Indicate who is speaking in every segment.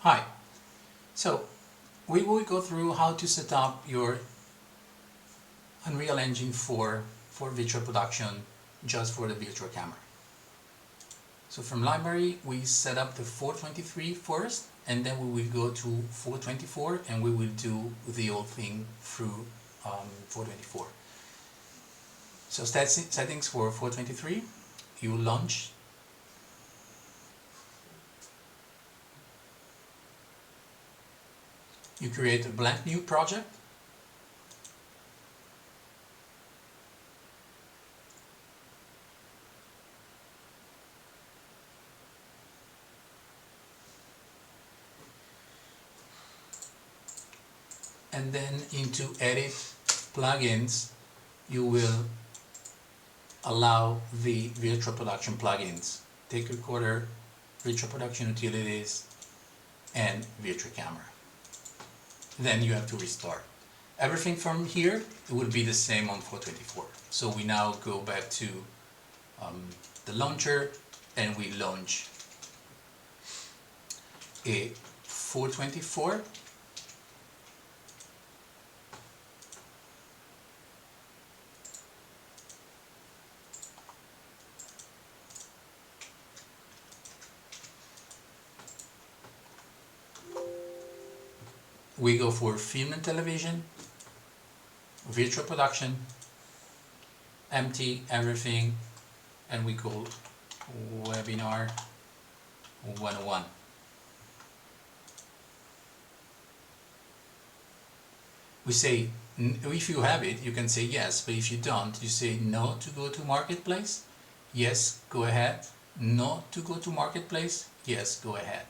Speaker 1: Hi, so we will go through how to set up your Unreal Engine 4 for virtual production just for the virtual camera. So from library we set up the 423 first, and then we will go to 424 and we will do the whole thing through 424. So settings for 423, you launch. You create a blank new project. And then into edit plugins, you will allow the virtual production plugins, take recorder, virtual production utilities, and virtual camera. Then you have to restart. Everything from here will be the same on 424. So we now go back to the launcher and we launch a 424. We go for film and television, virtual production, empty everything, and we call webinar 101. We say, if you have it, you can say yes, but if you don't, you say no to go to marketplace, yes, go ahead, no to go to marketplace, yes, go ahead.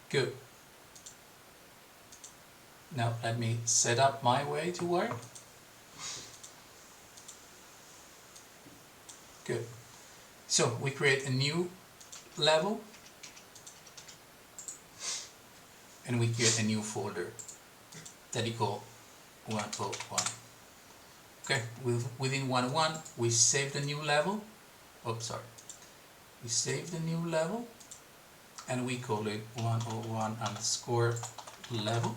Speaker 1: Good. Now let me set up my way to work. Good. So we create a new level and we create a new folder that you call 101. Okay, within 101 we save the new level. Oops, sorry. We save the new level and we call it 101 underscore level.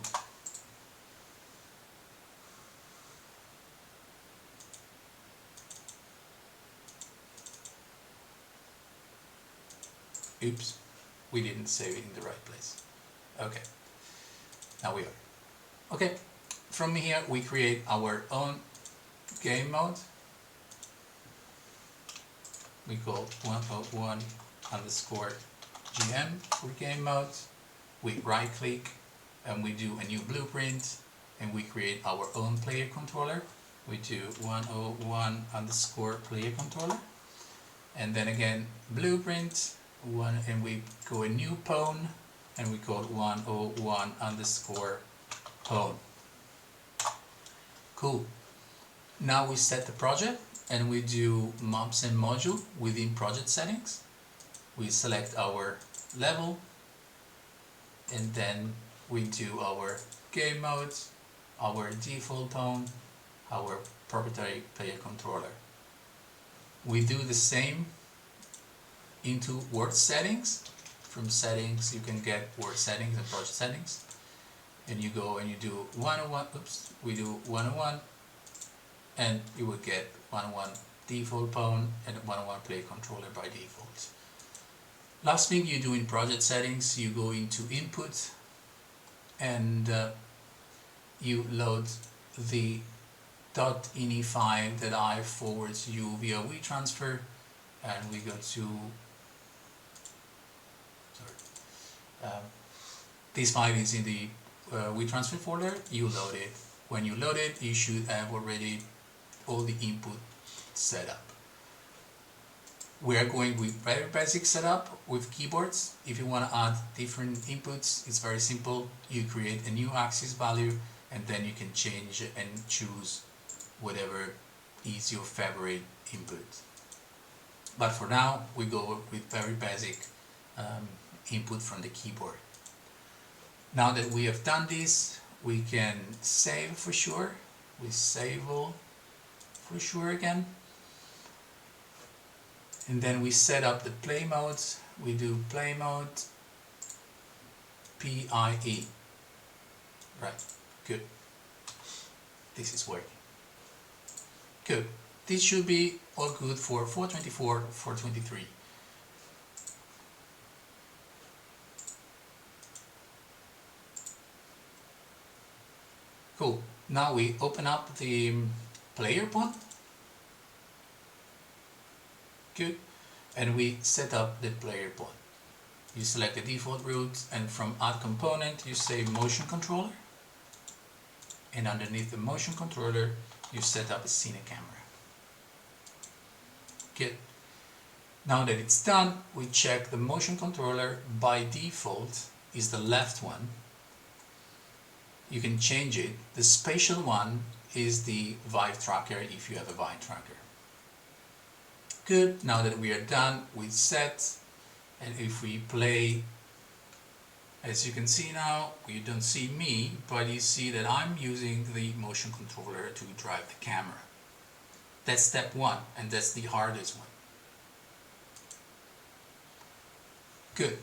Speaker 1: Oops, we didn't save it in the right place. Okay, now we are. Okay, from here we create our own game mode. We call 101 underscore GM for game mode. We right click and we do a new blueprint and we create our own player controller. We do 101 underscore player controller, and then again blueprint one, and we go a new pawn and we call 101 underscore pawn. Cool. Now we set the project and we do mobs and module within project settings. We select our level and then we do our game modes, our default tone, our proprietary player controller. We do the same into word settings. From settings you can get word settings and project settings, and you go and you do 101, we do 101 and you will get 101 default pawn and 101 player controller by default. Last thing you do in project settings, you go into input and you load the .ini file that I forward to you via WeTransfer, and we go to this file is in the WeTransfer folder. You load it. When you load it, you should have already all the input set up. We are going with very basic setup with keyboards. If you want to add different inputs, it's very simple. You create a new axis value and then you can change and choose whatever is your favorite input. but for now we go with very basic input from the keyboard. Now that we have done this, we can save for sure. We save all for sure again. And then we set up the play modes. We do play mode PIE. Right, good. This is working. Good. This should be all good for 424, 423. Cool. Now we open up the player pod. Good. And we set up the player pod. You select the default route, and from add component you say motion controller, and underneath the motion controller you set up a cine camera. Good. Now that it's done, we check the motion controller. By default is the left one. You can change it. The spatial one is the Vive tracker if you have a Vive tracker. Good. Now that we are done with set, and if we play, as you can see now, you don't see me, but you see that I'm using the motion controller to drive the camera. That's step one, and that's the hardest one. Good.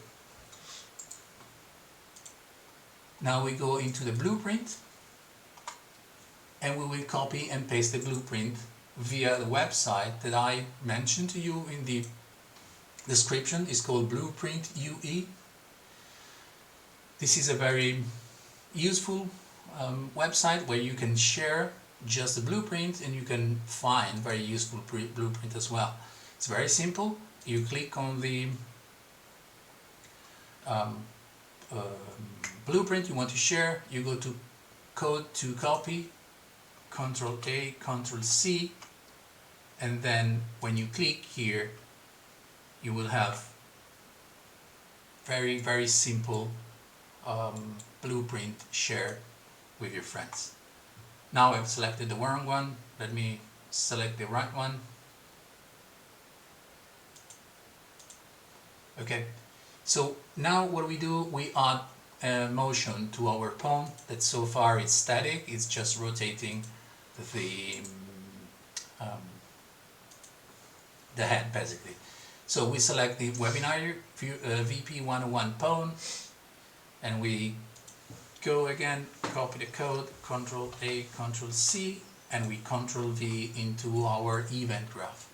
Speaker 1: Now we go into the blueprint, and we will copy and paste the blueprint via the website that I mentioned to you in the description. Is called Blueprint UE. This is a very useful website where you can share just the blueprint, and you can find very useful blueprint as well. It's very simple. You click on the blueprint you want to share, you go to code to copy, Ctrl A, Ctrl C, and then when you click here you will have very simple blueprint shared with your friends. Now I've selected the wrong one. Let me select the right one. Okay, so now what we do, we add motion to our pawn that so far it's static. It's just rotating the head basically. So we select the webinar VP101 pawn, and we go again, copy the code, Ctrl A, Ctrl C, and we Ctrl V into our event graph.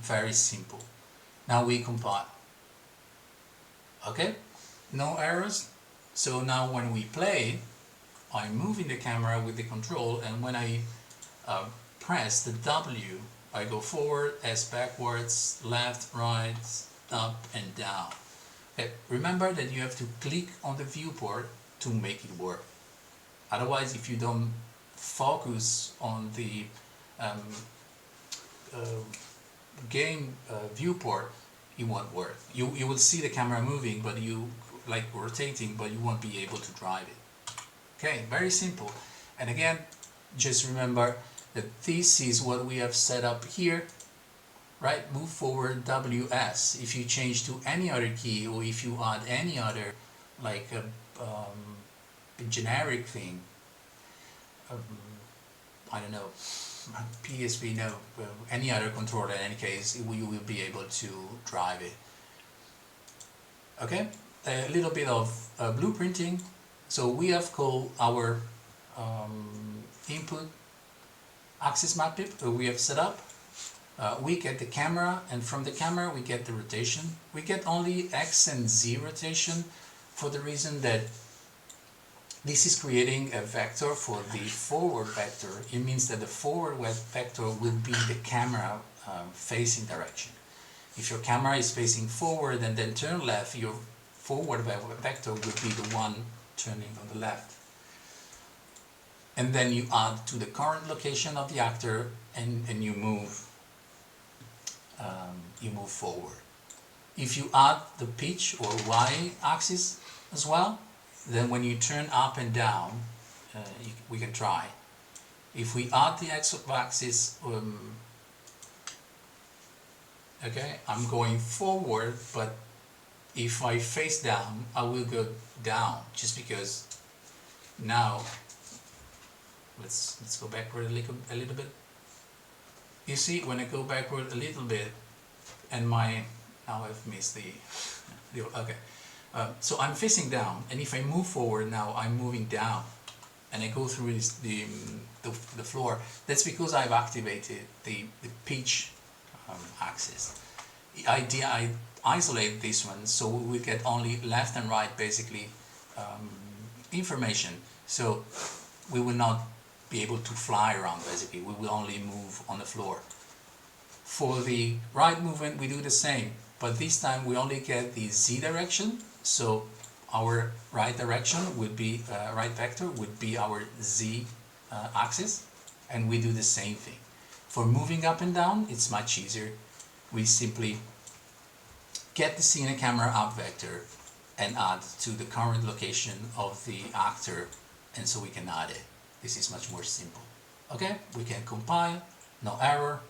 Speaker 1: Very simple. Now we compile. Okay, no errors. So now when we play, I'm moving the camera with the control, and when I press the W, I go forward, S backwards, left, right, up and down. Okay. Remember that you have to click on the viewport to make it work. Otherwise, if you don't focus on the game viewport, it won't work. You will see the camera moving, but you like rotating, but you won't be able to drive it. Okay, very simple. And again, just remember that this is what we have set up here, right? Move forward WS. If you change to any other key, or if you add any other like a generic thing, I don't know, PSP, no, any other controller, in any case, you will be able to drive it. Okay, a little bit of blueprinting. So we have called our input axis map we have set up. We get the camera, and from the camera we get the rotation. We get only X and Z rotation for the reason that this is creating a vector for the forward vector. It means that the forward vector will be the camera facing direction. If your camera is facing forward and then turn left, your forward vector will be the one turning on the left. And then you add to the current location of the actor, and you move forward. If you add the pitch or Y axis as well, then when you turn up and down, we can try. If we add the X axis, Okay, I'm going forward, but if I face down, I will go down, just because now, let's go backward a little bit. You see, when I go backward a little bit, and now I've missed okay. So I'm facing down, and if I move forward now, I'm moving down, and I go through the floor. That's because I've activated the pitch axis. I isolate this one, so we will get only left and right, basically, information. So we will not be able to fly around, basically. We will only move on the floor. For the right movement, we do the same, but this time we only get the z direction. So our right direction would be, right vector would be our z axis, and we do the same thing. For moving up and down, it's much easier. We simply get the scene and camera up vector and add to the current location of the actor, and so we can add it. This is much more simple. Okay, we can compile, no error,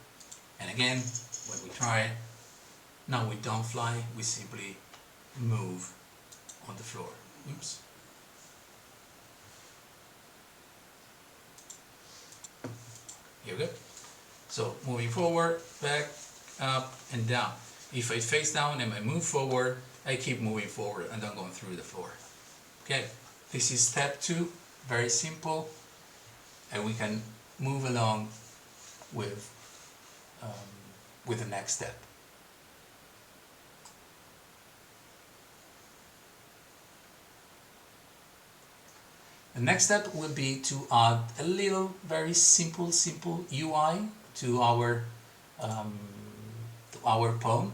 Speaker 1: and again, when we try it, now we don't fly, we simply move on the floor. Oops. Here we go. So moving forward, back, up, and down. If I face down and I move forward, I keep moving forward and I'm going through the floor. Okay, this is step 2, very simple, and we can move along with the next step. The next step will be to add a little, very simple UI to our poem,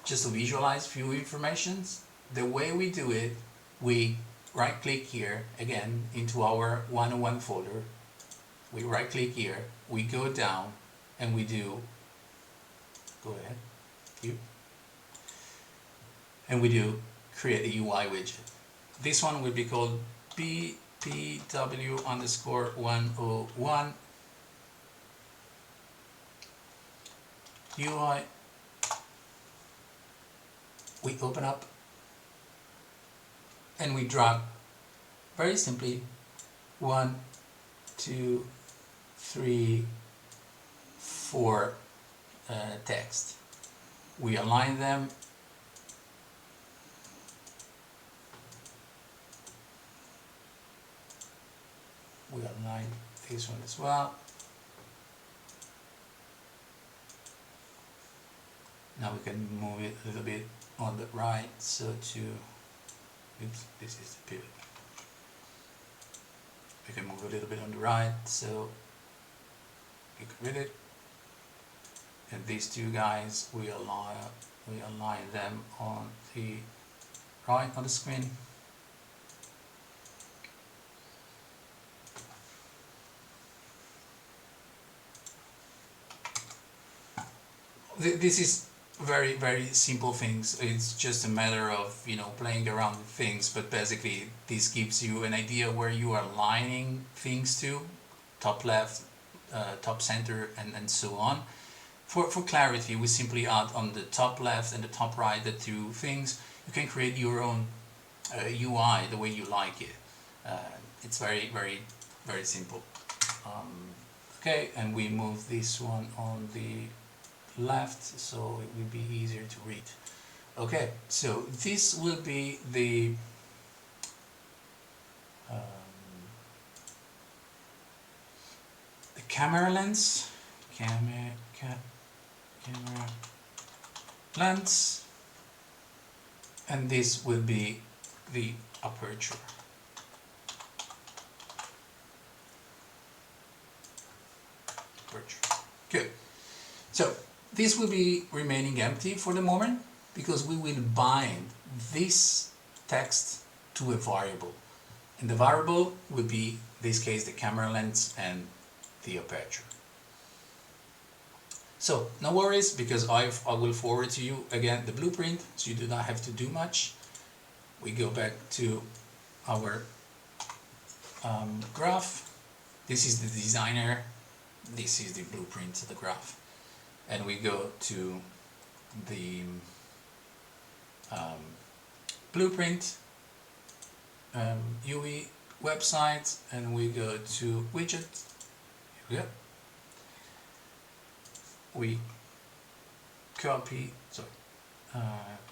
Speaker 1: just to visualize few informations. The way we do it, we right click here again into our 101 folder. We right click here, we go down, and we do, go ahead, and we do create a UI widget. This one will be called BPW_101 UI. We open up and we drag very simply 1, 2, 3, 4 text. We align them. We align this one as well. Now we can move it a little bit on the right, so to, oops, this is the pivot. We can move a little bit on the right, so we can read it. And these two guys, we align them on the right on the screen. This is very simple things. It's just a matter of, you know, playing around with things, but basically this gives you an idea where you are aligning things to, top left, top center, and so on. For clarity, we simply add on the top left and the top right the two things. You can create your own UI the way you like it. It's very simple. Okay, and we move this one on the left so it will be easier to read. Okay, so this will be the camera lens, camera lens, and this will be the aperture. Good. So this will be remaining empty for the moment because we will bind this text to a variable, and the variable will be, in this case, the camera lens and the aperture. So no worries, because I will forward to you again the blueprint, so you do not have to do much. We go back to our graph. This is the designer, this is the blueprint of the graph, and we go to the blueprint, UE website, and we go to widget. Here we go. We copy,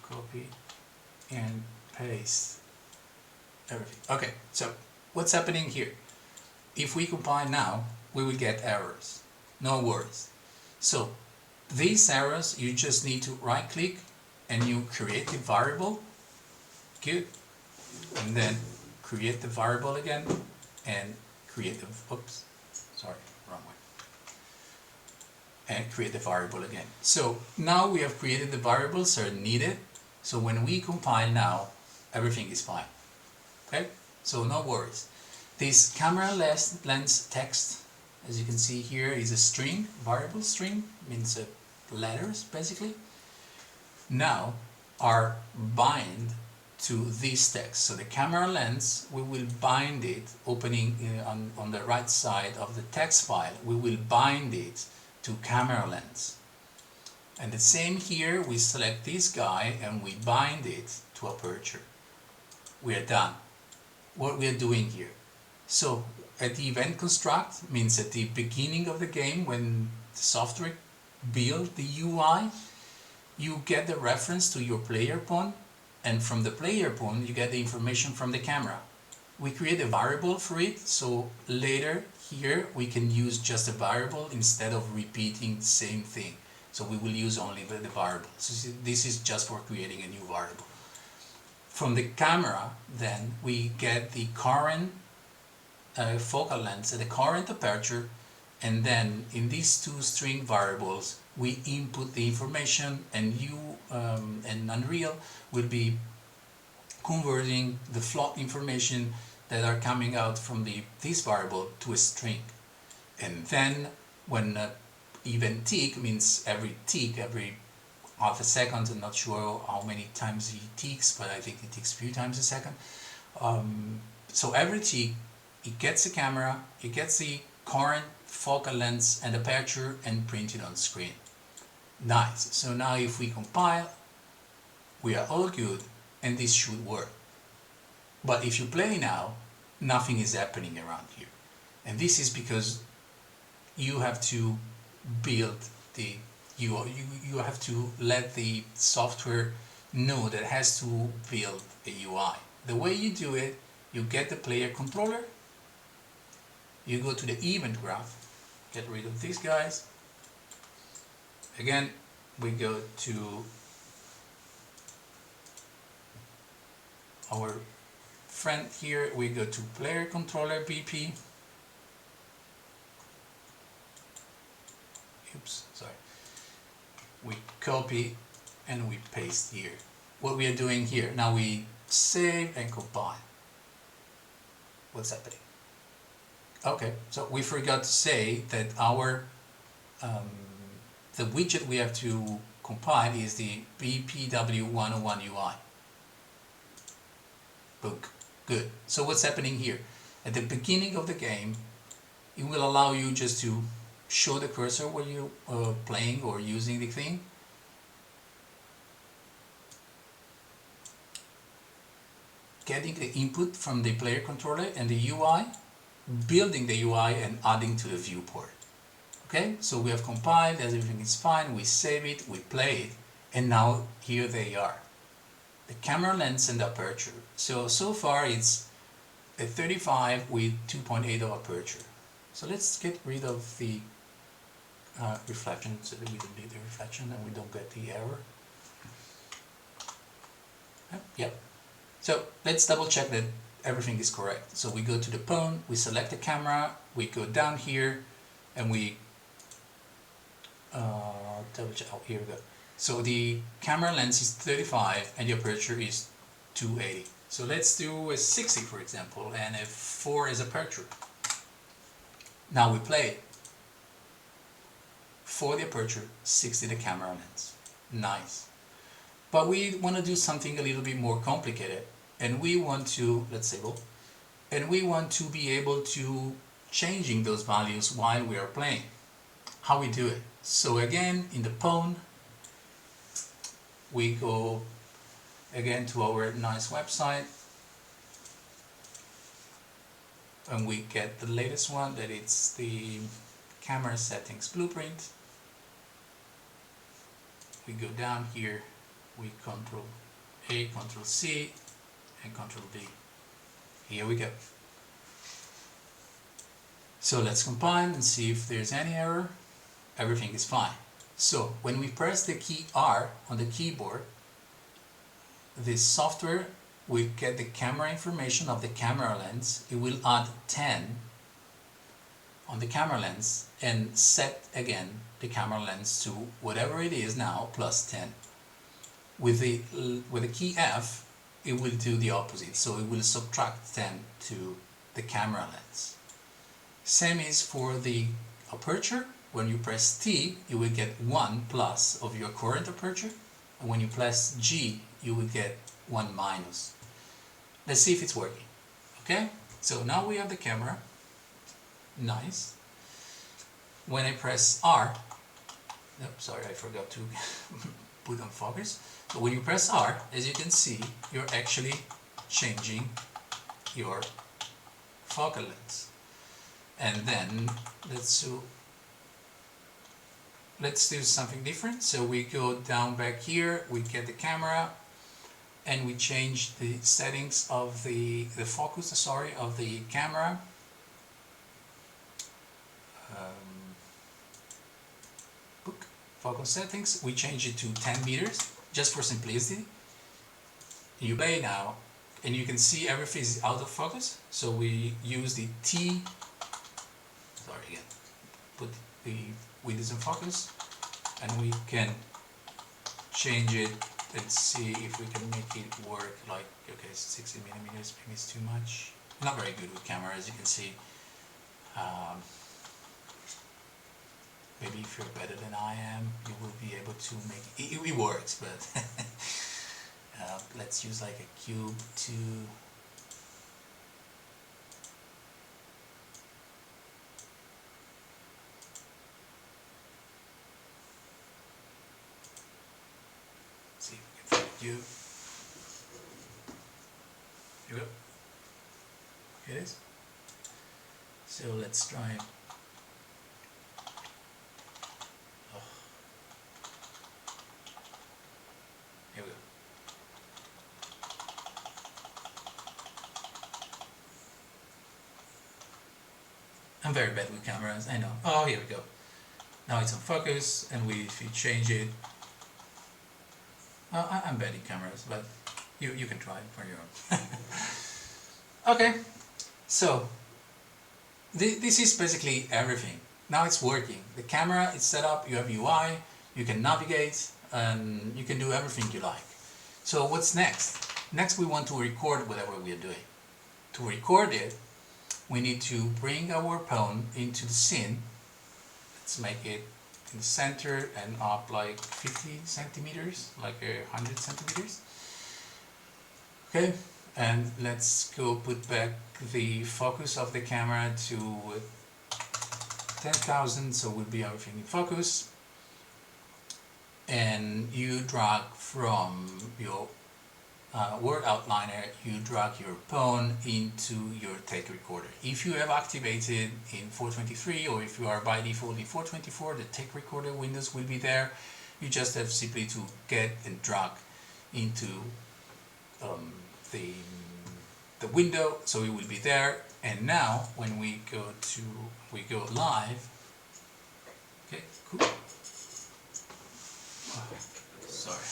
Speaker 1: copy and paste everything. Okay, so what's happening here? If we compile now, we will get errors. No worries. So these errors, you just need to right click and you create the variable. Good. And then create the variable again and create the, oops, sorry, wrong way. And create the variable again. So now we have created the variables that are needed. So when we compile now, everything is fine. Okay? So no worries. This camera lens text, as you can see here, is a string, variable string, means letters basically. Now are bind to this text. So the camera lens, we will bind it, opening on the right side of the text file, we will bind it to camera lens. And the same here, we select this guy and we bind it to aperture. We are done. What we are doing here. So at the event construct means at the beginning of the game, when the software builds the UI, you get the reference to your player pawn, and from the player pawn you get the information from the camera. We create a variable for it, so later here we can use just a variable instead of repeating the same thing. So we will use only the variable. So this is just for creating a new variable. From the camera, then we get the current focal length and the current aperture, and then in these two string variables we input the information, and and Unreal will be converting the float information that are coming out from this variable to a string. And then when event tick, means every tick, every half a second, I'm not sure how many times he ticks, but I think it ticks a few times a second. So every tick, it gets the camera, it gets the current focal length and aperture and print it on screen. Nice. So now if we compile, we are all good and this should work. But if you play now, nothing is happening around here. And this is because you have to build the you have to let the software know that it has to build a UI. The way you do it, you get the player controller, you go to the event graph, get rid of these guys. Again, we go to our friend here, we go to player controller BP. Oops, sorry. We copy and we paste here. What we are doing here, now we save and compile. What's happening? Okay, so we forgot to say that our the widget we have to compile is the BPW101 UI. Book. Good. So what's happening here? At the beginning of the game, it will allow you just to show the cursor while you're playing or using the thing. Getting the input from the player controller and the UI, building the UI and adding to the viewport. Okay, so we have compiled, everything is fine, we save it, we play it, and now here they are. The camera lens and aperture. So far it's a 35 with 2.8 of aperture. So let's get rid of the reflection so that we don't need the reflection and we don't get the error. Yep. So let's double check that everything is correct. So we go to the pawn, we select the camera, we go down here and we double check. Oh, here we go. So the camera lens is 35 and the aperture is 280. So let's do a 60 for example, and a 4 is aperture. Now we play it. 4 the aperture, 60 the camera lens. Nice. But we want to do something a little bit more complicated, and we want to, let's say, and we want to be able to changing those values while we are playing. How we do it? So again, in the pawn, we go again to our nice website and we get the latest one, that it's the camera settings blueprint. We go down here, we Control A, Control C and Control V. Here we go. So let's compile and see if there's any error. Everything is fine. So when we press the key R on the keyboard, this software will get the camera information of the camera lens. It will add 10 on the camera lens and set again the camera lens to whatever it is now plus 10. With the key F, it will do the opposite. So it will subtract 10 to the camera lens. Same is for the aperture. When you press T, you will get 1 plus of your current aperture, and when you press G, you will get 1 minus. Let's see if it's working. Okay, so now we have the camera. Nice. When I press R, sorry, I forgot to put on focus. So when you press R, as you can see, you're actually changing your focal length. And then let's do something different. So we go down back here, we get the camera, and we change the settings of the focus, of the camera. Focus settings, we change it to 10 meters, just for simplicity. You play now, and you can see everything is out of focus. So we use the T, put the windows in focus, and we can change it and see if we can make it work. Like, okay, 60 millimeters, maybe it's too much. Not very good with camera, as you can see. Maybe if you're better than I am, you will be able to make it. It works, but let's use like a cube to. See if we can find a cube. Here we go. Here it is. So let's try. Here we go. I'm very bad with cameras, I know. Oh, here we go. Now it's on focus, and if you change it, I'm bad in cameras, but you can try it for your own. Okay, so this is basically everything. Now it's working. The camera is set up, you have UI, you can navigate, and you can do everything you like. So what's next? Next we want to record whatever we are doing. To record it, we need to bring our phone into the scene. Let's make it in the center and up like 50 centimeters, like 100 centimeters. Okay, and let's go put back the focus of the camera to 10,000, so will be everything in focus. And you drag from your word outliner, you drag your phone into your take recorder. If you have activated in 423, or if you are by default in 424, the take recorder windows will be there. You just have simply to get and drag into the window, so it will be there. And now when we go live. Okay, cool. Oh, sorry.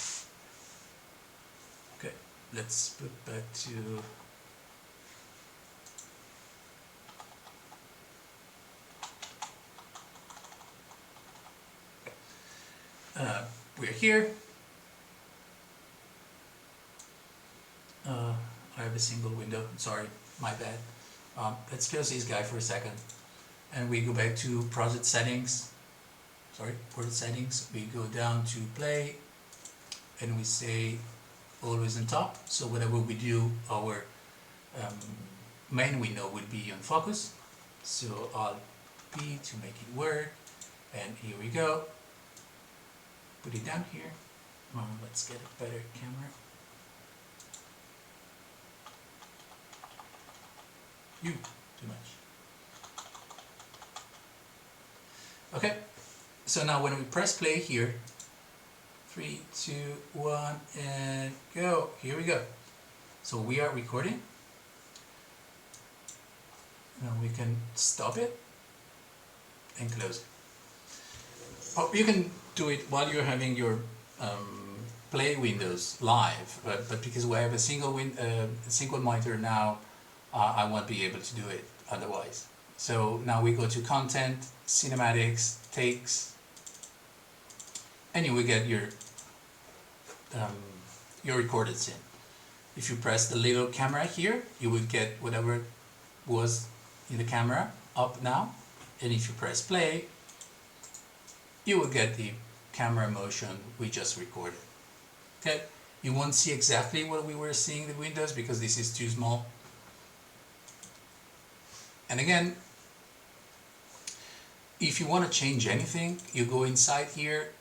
Speaker 1: Okay, let's put back to we're here. I have a single window, sorry, my bad. Let's close this guy for a second, and we go back to project settings. Project settings. We go down to play, and we say always on top. So whatever we do, our main window will be on focus. So Alt P to make it work, and here we go. Put it down here. Let's Let's get a better camera. Too much. Okay, so now when we press play here, 3, 2, 1, and go. Here we go. So we are recording. Now we can stop it and close it. Oh, you can do it while you're having your play windows live, but because we have a single monitor now, I won't be able to do it otherwise. So now we go to content, cinematics, takes, and you will get your recorded scene. If you press the little camera here, you will get whatever was in the camera up now, and if you press play, you will get the camera motion we just recorded. Okay, you won't see exactly what we were seeing in the windows because this is too small. And again, if you want to change anything, you go inside here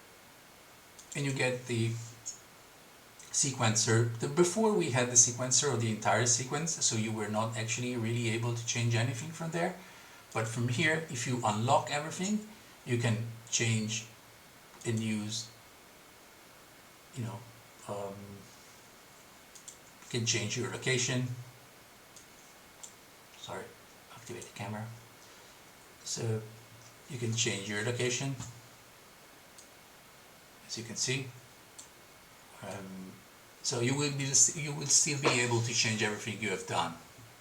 Speaker 1: and you get the sequencer. Before we had the sequencer of the entire sequence, so you were not actually really able to change anything from there. But from here, if you unlock everything, you can change and use, you can change your location. Sorry, activate the camera. So you can change your location, as you can see. So you will still be able to change everything you have done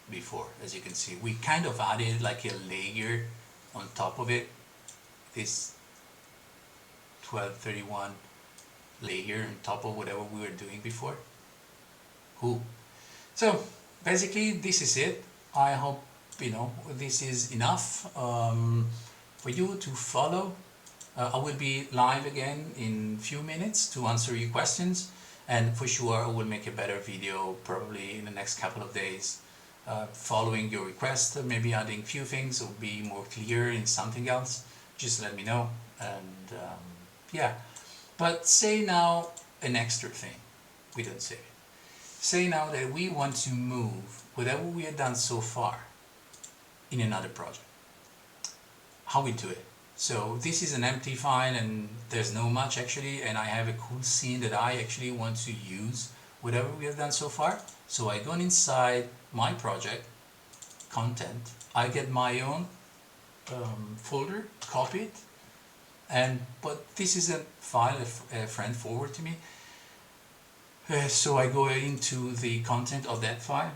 Speaker 1: before. As you can see, we kind of added like a layer on top of it. This 1231 layer on top of whatever we were doing before. Cool. So basically this is it. I hope this is enough for you to follow. I will be live again in a few minutes to answer your questions, and for sure I will make a better video probably in the next couple of days following your request, maybe adding a few things or be more clear in something else. Just let me know. And yeah, but say now an extra thing. We don't say it. Say now that we want to move whatever we have done so far in another project. How we do it? So this is an empty file and there's no much actually, and I have a cool scene that I actually want to use whatever we have done so far. So I go inside my project, content, I get my own folder, copy it, but this is a file a friend forwarded to me. So I go into the content of that file,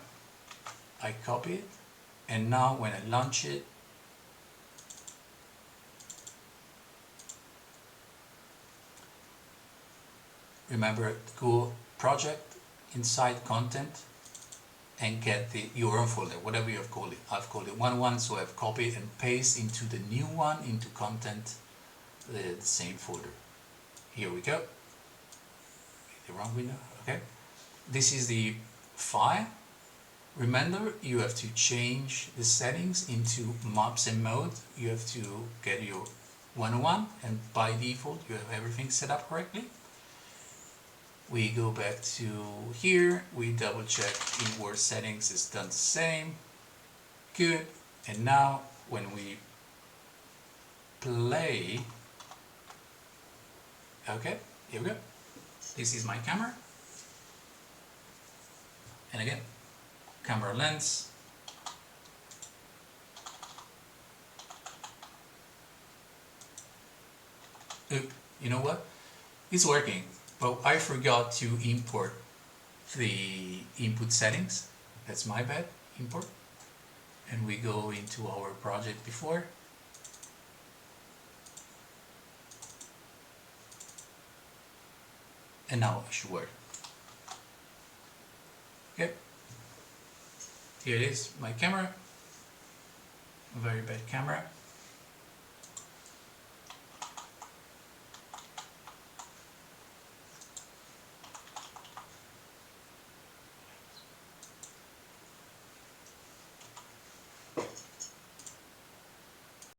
Speaker 1: I copy it, and now when I launch it, remember, go project, inside content, and get your own folder, whatever you have called it. I've called it 1.1, so I've copied and pasted into the new one, into content, the same folder. Here we go. The wrong window, okay. This is the file. Remember, you have to change the settings into maps and mode. You have to get your 1.1, and by default you have everything set up correctly. We go back to here, we double check in Word settings is done the same. Good. And now when we play, okay, here we go. This is my camera. And again, camera lens. Oop, you know what? It's working. But I forgot to import the input settings. That's my bad, import. And we go into our project before. And now it should work. Okay. Here it is, my camera. A very bad camera.